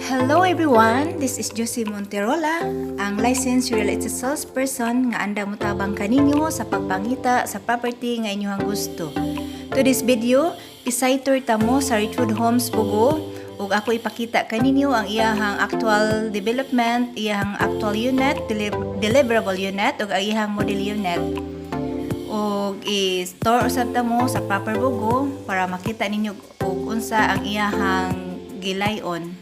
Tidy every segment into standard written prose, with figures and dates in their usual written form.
Hello everyone, this is Josie Monterola, ang licensed real estate salesperson nga andang mutabang kaninyo sa pagpangita sa property nga inyong gusto. To this video, isaytor tamo sa Richwood Homes Bugo ug ako ipakita kaninyo ang iyahang actual development, iyahang actual unit, deliverable unit ug ang iyahang model unit. Ug i-store usab tamo sa proper Bugo para makita ninyo ug unsa ang iyahang gilayon.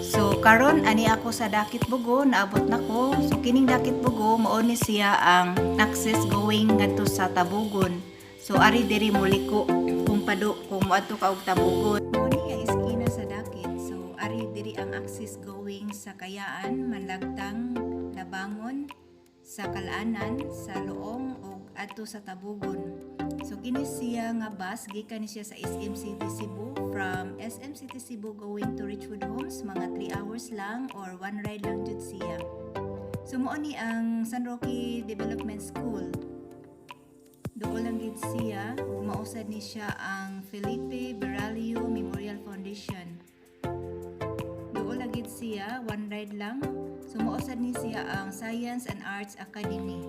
So karon ani ako sa Dakit Bugo, naabot nako. So kining Dakit Bugo mao ni siya ang access going ngadto sa Tabugon. So ari diri muliko kung moadto ka og Tabugon. Mao ni ang iskina sa Dakit. So ari diri ang access going sa Kayaan, Manlagtang, Labangon, sa Kalanan, sa Loong ug adto sa Tabugon. So kini siya nga bus gikan ni siya sa SM City Cebu. From SM City Cebu going to Richwood Homes, mga 3 hours lang or 1 ride lang jud siya. So mao ni ang San Roque Development School. Doon lang gid siya, mausad ni siya ang Felipe Beralio Memorial Foundation. Doon lang gid siya, 1 ride lang. So mausad ni siya ang Science and Arts Academy.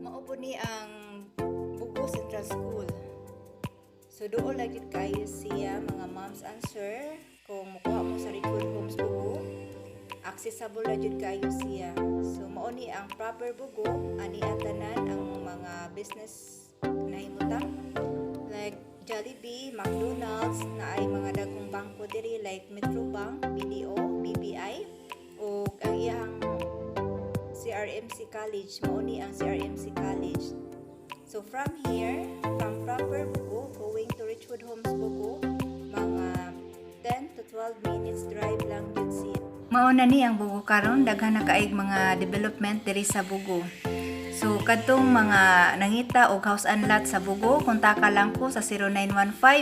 Mao po ni ang Central School. So doon lagi kayo siya mga moms and sir kung mukuha mo sa Richwood Homes Bugo, accessible na jud kayo siya. So mao ni ang proper Bugo ani atanan ang mga business na himutang like Jollibee, McDonald's na ay mga dagkong bangko diri like Metrobank, BDO, BPI ug ang iyang CRMC College mao ni ang CRMC College. So from here, from proper Bugo, going to Richwood Homes Bugo, mga 10 to 12 minutes drive lang yun siya. Mauna ni ang Bugo karon daghan na kaig mga development diri sa Bugo. So kadtong mga nangita og house and lot sa Bugo, kontak lang ko sa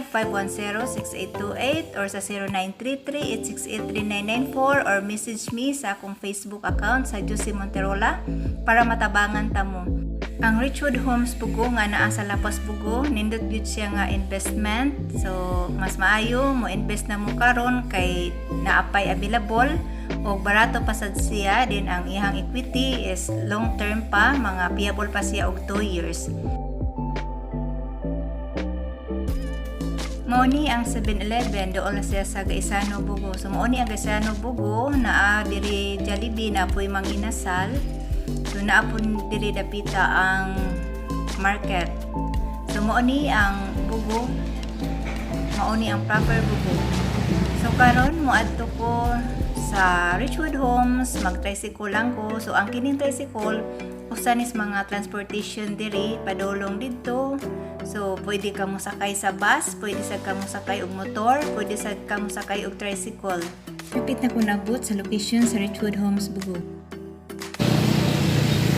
0915-510-6828 or sa 0933-868-3994 or message me sa akong Facebook account sa Josie Monterola para matabangan tamo. Ang Richwood Homes Bugo nga naa sa Lapas Bugo, nindot gyud siya nga investment. So mas maayo mo invest na mo karon kay naapay available o barato pa sad siya. Din ang iyang equity is long term pa, mga payable pa siya og 2 years. Mao ni ang 7-Eleven doon na siya sa Gaisano Bugo. So mao ni ang Gaisano Bugo naa diri Jollibee na apoy mang inasal. So naapon diri dapita ang market. So mao ni ang Bugo. Mao ni ang proper Bugo. So karon moadto ko sa Richwood Homes, mag-tricycle lang ko. So ang kining tricycle usan is mga transportation diri padulong didto. So pwede ka mo sakay sa bus, pwede sad ka mo sakay og motor, pwede sad ka mo sakay og tricycle. Kapit na ko nabot sa location sa Richwood Homes Bugo.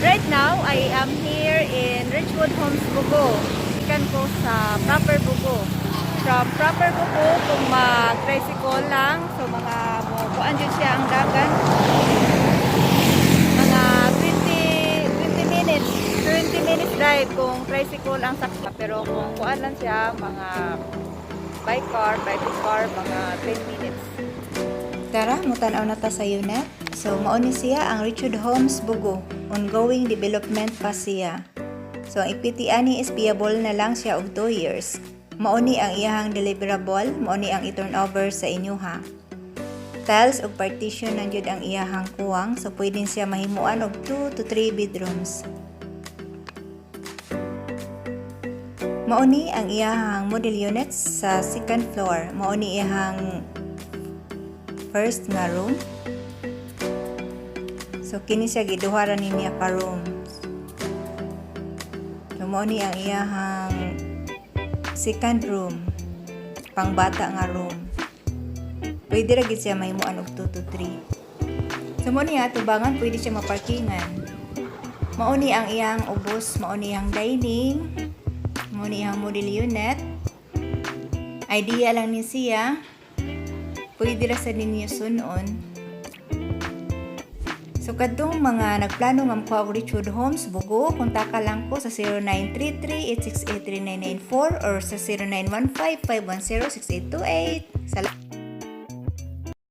Right now, I am here in Richwood Homes Bugo. Ikan ko sa proper Bugo. From proper Bugo, kung mag-tricycle lang, so mga kuan dyan siya ang dagan. Mga 20 minutes drive kung tricycle ang saksa. Pero kung kuan lang siya, mga by car, mga 10 minutes. Tara, mutanaw na ta sa unit. So, mao ni siya ang Richwood Homes Bugo. Ongoing development pa siya. So, ang equity ani is payable na lang siya og 2 years. Mao ni ang iyahang deliverable, mao ni ang i-turnover sa inyo ha. Tiles ug partition na jud ang iyahang kuwang, so pwedeng siya mahimuan og 2 to 3 bedrooms. Mao ni ang iyahang model units sa second floor. Mao ni iyahang first nga room. So kini siya giduharan niya ka rooms. So mao ni ang iyahang second room, pangbata nga room. Pwede ra gid siya mahimuan og 2 to 3. So mao ni atubangan pwede siya maparkingan. Mao ni ang iyang ubos, mao ni ang dining, mao ni ang model unit. Idea lang ni siya. Pwede ra sa ninyo sunon. So kadtong mga nagplano nga makuha og Richwood Homes Bugo, kontak lang ko sa 0933-868-3994 or sa 0915-510-6828. Salamat.